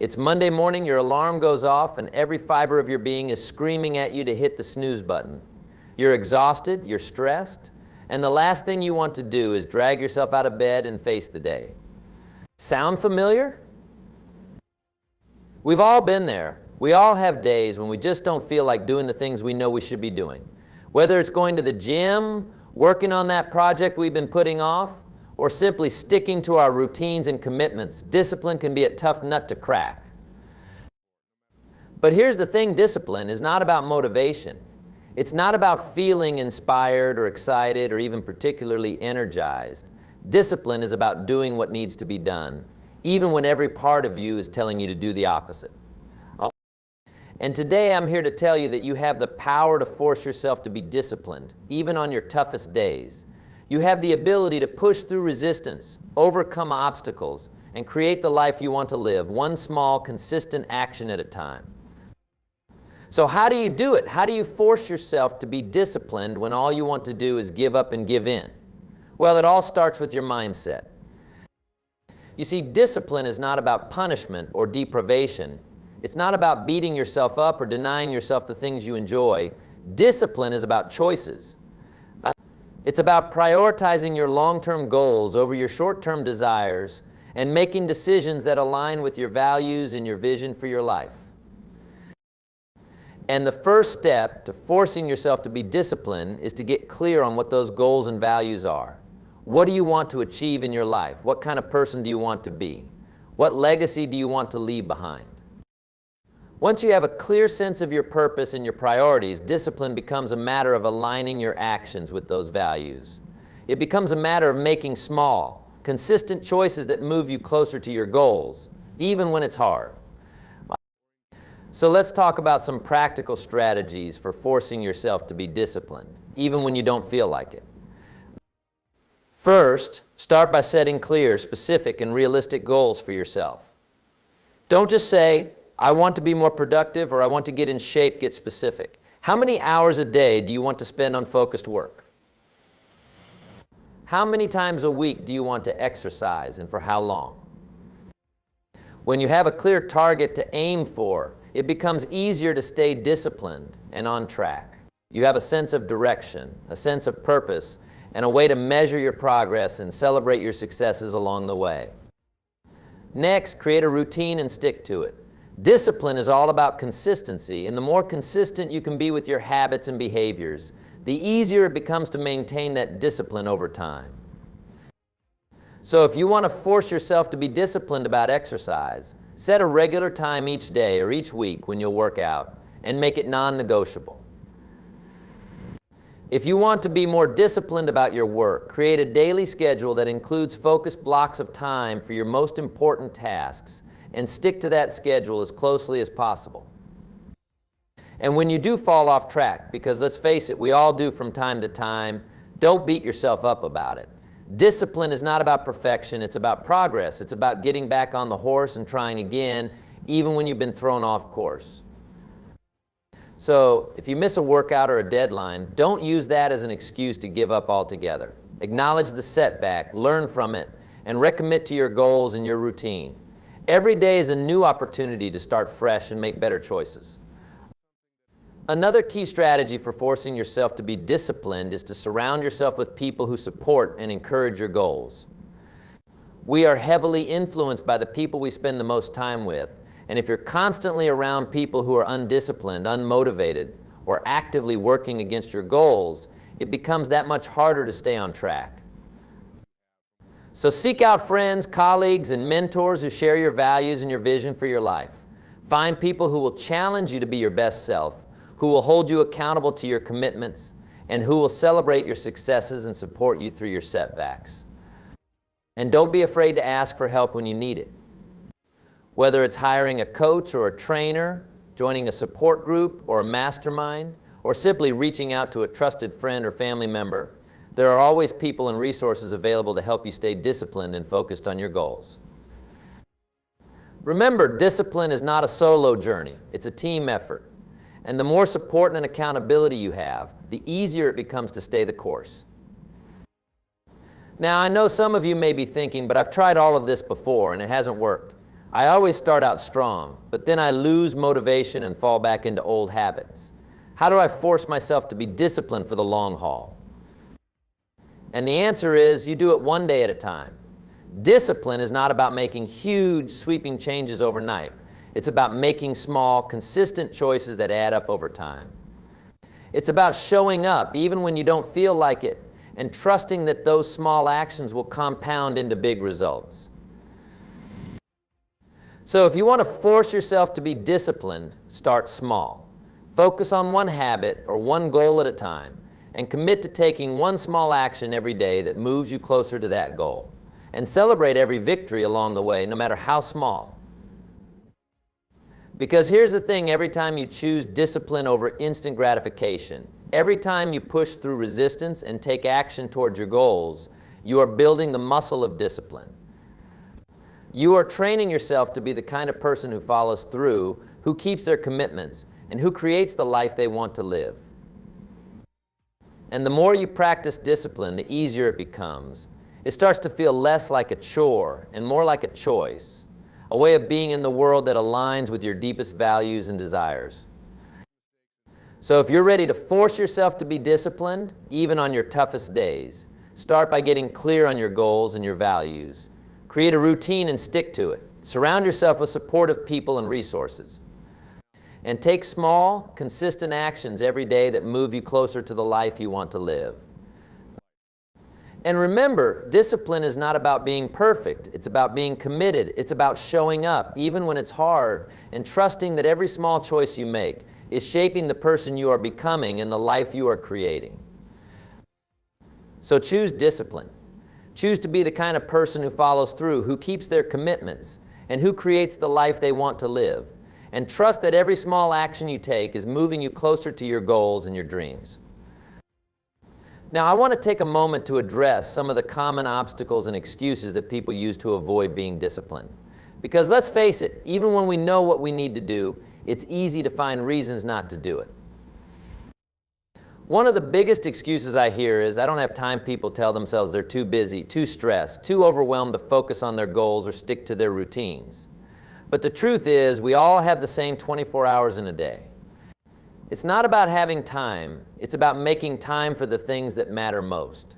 It's Monday morning, your alarm goes off, and every fiber of your being is screaming at you to hit the snooze button. You're exhausted, you're stressed, and the last thing you want to do is drag yourself out of bed and face the day. Sound familiar? We've all been there. We all have days when we just don't feel like doing the things we know we should be doing. Whether it's going to the gym, working on that project we've been putting off, or simply sticking to our routines and commitments, discipline can be a tough nut to crack. But here's the thing, discipline is not about motivation. It's not about feeling inspired or excited or even particularly energized. Discipline is about doing what needs to be done, even when every part of you is telling you to do the opposite. And today I'm here to tell you that you have the power to force yourself to be disciplined, even on your toughest days. You have the ability to push through resistance, overcome obstacles, and create the life you want to live, one small, consistent action at a time. So how do you do it? How do you force yourself to be disciplined when all you want to do is give up and give in? Well, it all starts with your mindset. You see, discipline is not about punishment or deprivation. It's not about beating yourself up or denying yourself the things you enjoy. Discipline is about choices. It's about prioritizing your long-term goals over your short-term desires and making decisions that align with your values and your vision for your life. And the first step to forcing yourself to be disciplined is to get clear on what those goals and values are. What do you want to achieve in your life? What kind of person do you want to be? What legacy do you want to leave behind? Once you have a clear sense of your purpose and your priorities, discipline becomes a matter of aligning your actions with those values. It becomes a matter of making small, consistent choices that move you closer to your goals, even when it's hard. So let's talk about some practical strategies for forcing yourself to be disciplined, even when you don't feel like it. First, start by setting clear, specific, and realistic goals for yourself. Don't just say, I want to be more productive, or I want to get in shape. Get specific. How many hours a day do you want to spend on focused work? How many times a week do you want to exercise, and for how long? When you have a clear target to aim for, it becomes easier to stay disciplined and on track. You have a sense of direction, a sense of purpose, and a way to measure your progress and celebrate your successes along the way. Next, create a routine and stick to it. Discipline is all about consistency, and the more consistent you can be with your habits and behaviors, the easier it becomes to maintain that discipline over time. So if you want to force yourself to be disciplined about exercise, set a regular time each day or each week when you'll work out, and make it non-negotiable. If you want to be more disciplined about your work, create a daily schedule that includes focused blocks of time for your most important tasks, and stick to that schedule as closely as possible. And when you do fall off track, because let's face it, we all do from time to time, don't beat yourself up about it. Discipline is not about perfection, it's about progress. It's about getting back on the horse and trying again, even when you've been thrown off course. So if you miss a workout or a deadline, don't use that as an excuse to give up altogether. Acknowledge the setback, learn from it, and recommit to your goals and your routine. Every day is a new opportunity to start fresh and make better choices. Another key strategy for forcing yourself to be disciplined is to surround yourself with people who support and encourage your goals. We are heavily influenced by the people we spend the most time with, and if you're constantly around people who are undisciplined, unmotivated, or actively working against your goals, it becomes that much harder to stay on track. So seek out friends, colleagues, and mentors who share your values and your vision for your life. Find people who will challenge you to be your best self, who will hold you accountable to your commitments, and who will celebrate your successes and support you through your setbacks. And don't be afraid to ask for help when you need it. Whether it's hiring a coach or a trainer, joining a support group or a mastermind, or simply reaching out to a trusted friend or family member, there are always people and resources available to help you stay disciplined and focused on your goals. Remember, discipline is not a solo journey. It's a team effort. And the more support and accountability you have, the easier it becomes to stay the course. Now, I know some of you may be thinking, but I've tried all of this before and it hasn't worked. I always start out strong, but then I lose motivation and fall back into old habits. How do I force myself to be disciplined for the long haul? And the answer is, you do it one day at a time. Discipline is not about making huge, sweeping changes overnight. It's about making small, consistent choices that add up over time. It's about showing up even when you don't feel like it, and trusting that those small actions will compound into big results. So if you want to force yourself to be disciplined, start small. Focus on one habit or one goal at a time, and commit to taking one small action every day that moves you closer to that goal. And celebrate every victory along the way, no matter how small. Because here's the thing, every time you choose discipline over instant gratification, every time you push through resistance and take action towards your goals, you are building the muscle of discipline. You are training yourself to be the kind of person who follows through, who keeps their commitments, and who creates the life they want to live. And the more you practice discipline, the easier it becomes. It starts to feel less like a chore and more like a choice, a way of being in the world that aligns with your deepest values and desires. So if you're ready to force yourself to be disciplined, even on your toughest days, start by getting clear on your goals and your values. Create a routine and stick to it. Surround yourself with supportive people and resources. And take small, consistent actions every day that move you closer to the life you want to live. And remember, discipline is not about being perfect. It's about being committed. It's about showing up, even when it's hard, and trusting that every small choice you make is shaping the person you are becoming and the life you are creating. So choose discipline. Choose to be the kind of person who follows through, who keeps their commitments, and who creates the life they want to live. And trust that every small action you take is moving you closer to your goals and your dreams. Now, I want to take a moment to address some of the common obstacles and excuses that people use to avoid being disciplined. Because let's face it, even when we know what we need to do, it's easy to find reasons not to do it. One of the biggest excuses I hear is, I don't have time. People tell themselves they're too busy, too stressed, too overwhelmed to focus on their goals or stick to their routines. But the truth is, we all have the same 24 hours in a day. It's not about having time, it's about making time for the things that matter most.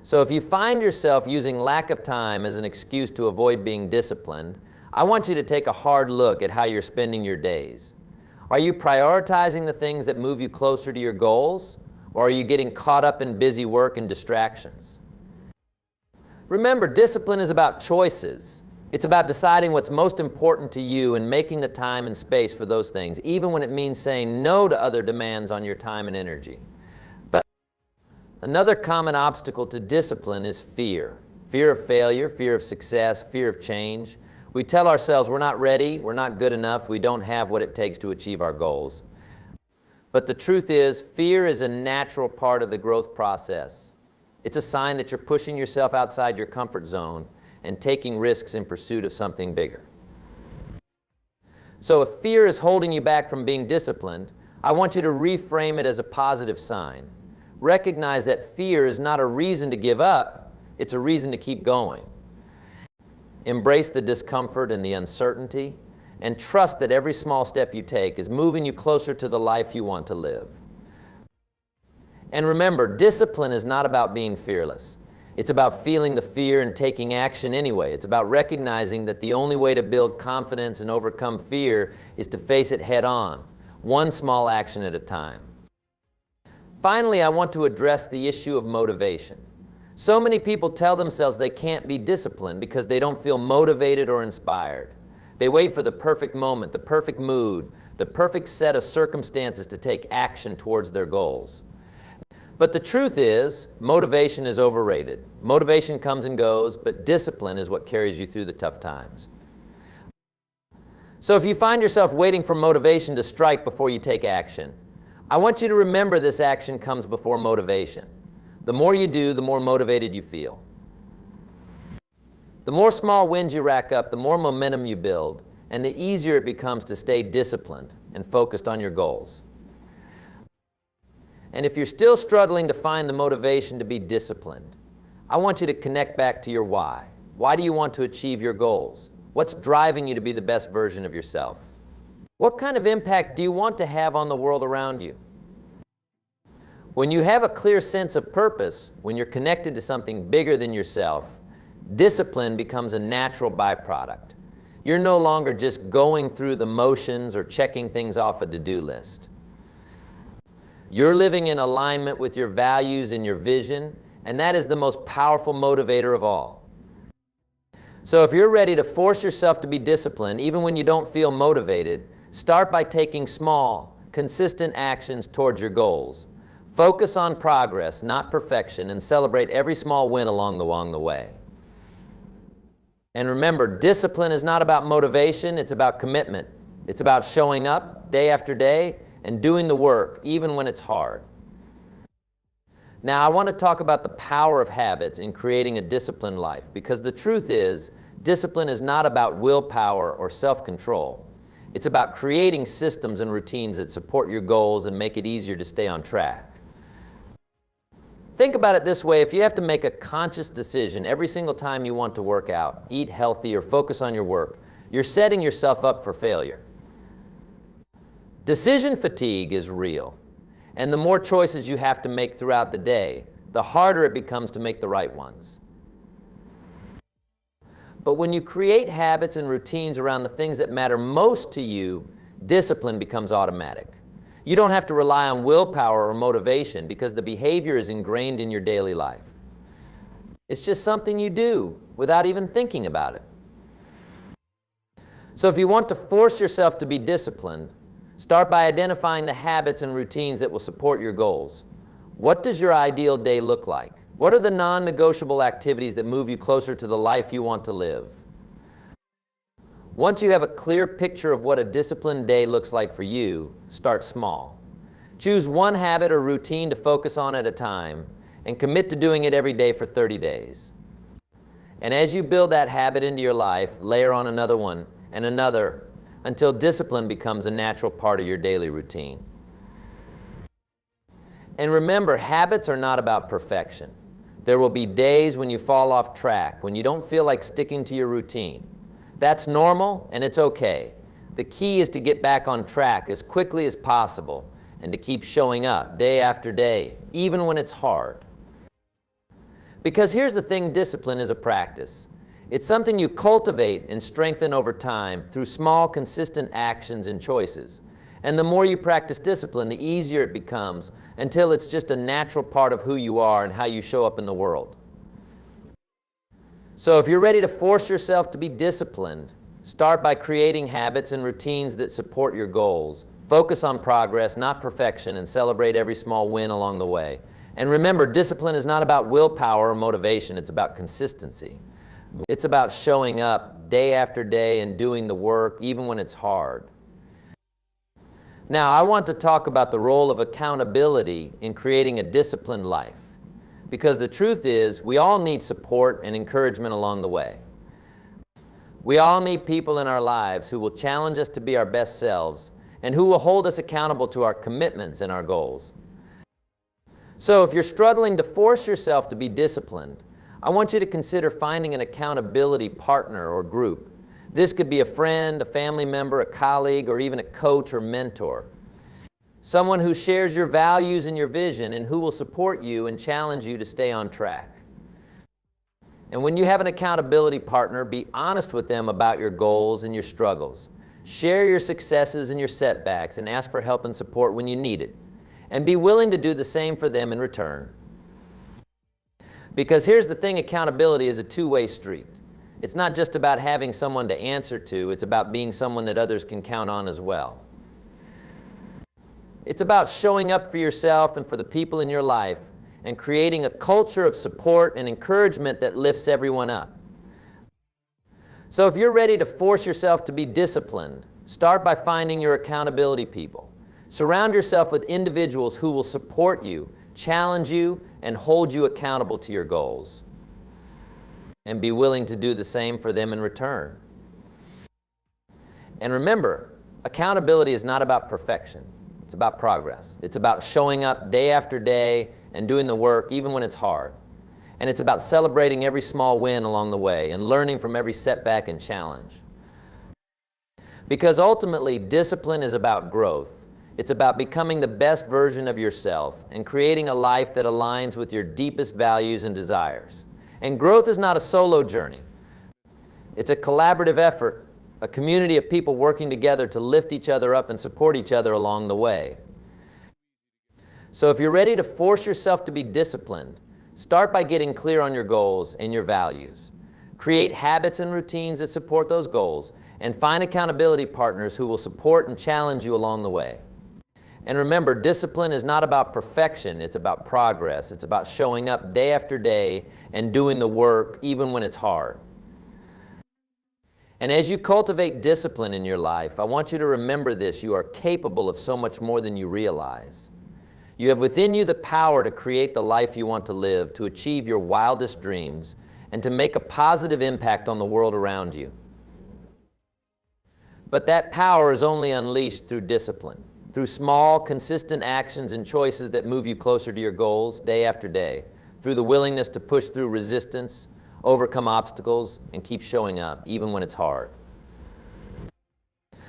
So if you find yourself using lack of time as an excuse to avoid being disciplined, I want you to take a hard look at how you're spending your days. Are you prioritizing the things that move you closer to your goals, or are you getting caught up in busy work and distractions? Remember, discipline is about choices. It's about deciding what's most important to you and making the time and space for those things, even when it means saying no to other demands on your time and energy. But another common obstacle to discipline is fear. Fear of failure, fear of success, fear of change. We tell ourselves we're not ready, we're not good enough, we don't have what it takes to achieve our goals. But the truth is, fear is a natural part of the growth process. It's a sign that you're pushing yourself outside your comfort zone and taking risks in pursuit of something bigger. So if fear is holding you back from being disciplined, I want you to reframe it as a positive sign. Recognize that fear is not a reason to give up, it's a reason to keep going. Embrace the discomfort and the uncertainty, and trust that every small step you take is moving you closer to the life you want to live. And remember, discipline is not about being fearless. It's about feeling the fear and taking action anyway. It's about recognizing that the only way to build confidence and overcome fear is to face it head on, one small action at a time. Finally, I want to address the issue of motivation. So many people tell themselves they can't be disciplined because they don't feel motivated or inspired. They wait for the perfect moment, the perfect mood, the perfect set of circumstances to take action towards their goals. But the truth is, motivation is overrated. Motivation comes and goes, but discipline is what carries you through the tough times. So if you find yourself waiting for motivation to strike before you take action, I want you to remember this action comes before motivation. The more you do, the more motivated you feel. The more small wins you rack up, the more momentum you build, and the easier it becomes to stay disciplined and focused on your goals. And if you're still struggling to find the motivation to be disciplined, I want you to connect back to your why. Why do you want to achieve your goals? What's driving you to be the best version of yourself? What kind of impact do you want to have on the world around you? When you have a clear sense of purpose, when you're connected to something bigger than yourself, discipline becomes a natural byproduct. You're no longer just going through the motions or checking things off a to-do list. You're living in alignment with your values and your vision, and that is the most powerful motivator of all. So if you're ready to force yourself to be disciplined, even when you don't feel motivated, start by taking small, consistent actions towards your goals. Focus on progress, not perfection, and celebrate every small win along the way. And remember, discipline is not about motivation, it's about commitment. It's about showing up day after day and doing the work, even when it's hard. Now, I want to talk about the power of habits in creating a disciplined life, because the truth is, discipline is not about willpower or self-control. It's about creating systems and routines that support your goals and make it easier to stay on track. Think about it this way: if you have to make a conscious decision every single time you want to work out, eat healthy, or focus on your work, you're setting yourself up for failure. Decision fatigue is real, and the more choices you have to make throughout the day, the harder it becomes to make the right ones. But when you create habits and routines around the things that matter most to you, discipline becomes automatic. You don't have to rely on willpower or motivation because the behavior is ingrained in your daily life. It's just something you do without even thinking about it. So if you want to force yourself to be disciplined, start by identifying the habits and routines that will support your goals. What does your ideal day look like? What are the non-negotiable activities that move you closer to the life you want to live? Once you have a clear picture of what a disciplined day looks like for you, start small. Choose one habit or routine to focus on at a time and commit to doing it every day for 30 days. And as you build that habit into your life, layer on another one and another until discipline becomes a natural part of your daily routine. And remember, habits are not about perfection. There will be days when you fall off track, when you don't feel like sticking to your routine. That's normal, and it's okay. The key is to get back on track as quickly as possible and to keep showing up day after day, even when it's hard. Because here's the thing: discipline is a practice. It's something you cultivate and strengthen over time through small, consistent actions and choices. And the more you practice discipline, the easier it becomes until it's just a natural part of who you are and how you show up in the world. So if you're ready to force yourself to be disciplined, start by creating habits and routines that support your goals. Focus on progress, not perfection, and celebrate every small win along the way. And remember, discipline is not about willpower or motivation, it's about consistency. It's about showing up day after day and doing the work even when it's hard. Now, I want to talk about the role of accountability in creating a disciplined life. Because the truth is, we all need support and encouragement along the way. We all need people in our lives who will challenge us to be our best selves and who will hold us accountable to our commitments and our goals. So if you're struggling to force yourself to be disciplined, I want you to consider finding an accountability partner or group. This could be a friend, a family member, a colleague, or even a coach or mentor. Someone who shares your values and your vision and who will support you and challenge you to stay on track. And when you have an accountability partner, be honest with them about your goals and your struggles. Share your successes and your setbacks and ask for help and support when you need it. And be willing to do the same for them in return. Because here's the thing: accountability is a two-way street. It's not just about having someone to answer to, it's about being someone that others can count on as well. It's about showing up for yourself and for the people in your life and creating a culture of support and encouragement that lifts everyone up. So if you're ready to force yourself to be disciplined, start by finding your accountability people. Surround yourself with individuals who will support you, challenge you, and hold you accountable to your goals. And be willing to do the same for them in return. And remember, accountability is not about perfection. It's about progress. It's about showing up day after day and doing the work even when it's hard. And it's about celebrating every small win along the way and learning from every setback and challenge. Because ultimately, discipline is about growth. It's about becoming the best version of yourself and creating a life that aligns with your deepest values and desires. And growth is not a solo journey. It's a collaborative effort, a community of people working together to lift each other up and support each other along the way. So if you're ready to force yourself to be disciplined, start by getting clear on your goals and your values. Create habits and routines that support those goals, and find accountability partners who will support and challenge you along the way. And remember, discipline is not about perfection, it's about progress. It's about showing up day after day and doing the work even when it's hard. And as you cultivate discipline in your life, I want you to remember this: you are capable of so much more than you realize. You have within you the power to create the life you want to live, to achieve your wildest dreams, and to make a positive impact on the world around you. But that power is only unleashed through discipline, through small, consistent actions and choices that move you closer to your goals day after day, through the willingness to push through resistance, overcome obstacles, and keep showing up, even when it's hard.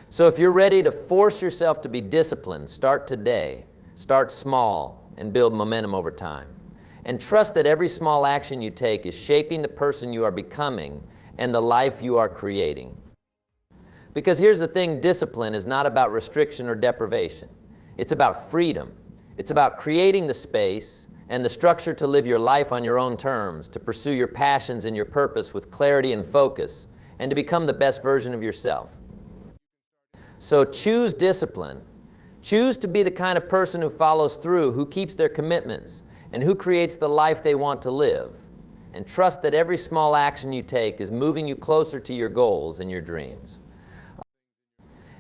So if you're ready to force yourself to be disciplined, start today. Start small and build momentum over time. And trust that every small action you take is shaping the person you are becoming and the life you are creating. Because here's the thing, discipline is not about restriction or deprivation. It's about freedom. It's about creating the space and the structure to live your life on your own terms, to pursue your passions and your purpose with clarity and focus, and to become the best version of yourself. So choose discipline. Choose to be the kind of person who follows through, who keeps their commitments, and who creates the life they want to live. And trust that every small action you take is moving you closer to your goals and your dreams.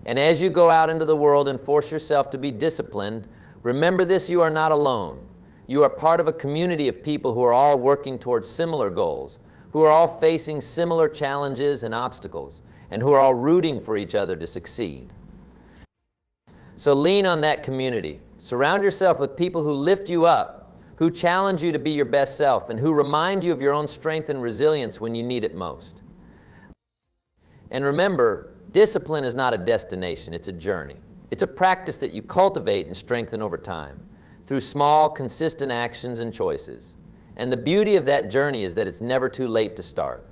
And as you go out into the world and force yourself to be disciplined, remember this: you are not alone. You are part of a community of people who are all working towards similar goals, who are all facing similar challenges and obstacles, and who are all rooting for each other to succeed. So lean on that community. Surround yourself with people who lift you up, who challenge you to be your best self, and who remind you of your own strength and resilience when you need it most. And remember, discipline is not a destination, it's a journey. It's a practice that you cultivate and strengthen over time through small, consistent actions and choices. And the beauty of that journey is that it's never too late to start.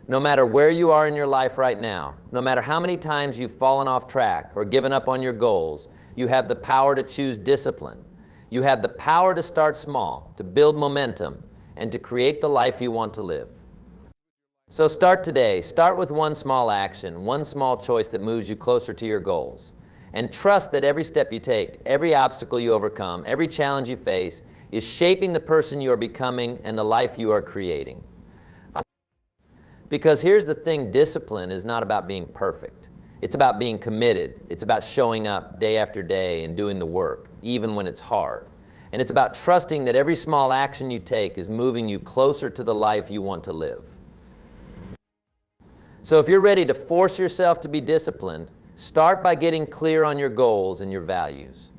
No matter where you are in your life right now, no matter how many times you've fallen off track or given up on your goals, you have the power to choose discipline. You have the power to start small, to build momentum, and to create the life you want to live. So start today. Start with one small action, one small choice that moves you closer to your goals. And trust that every step you take, every obstacle you overcome, every challenge you face is shaping the person you are becoming and the life you are creating. Because here's the thing, discipline is not about being perfect. It's about being committed. It's about showing up day after day and doing the work, even when it's hard. And it's about trusting that every small action you take is moving you closer to the life you want to live. So if you're ready to force yourself to be disciplined, start by getting clear on your goals and your values.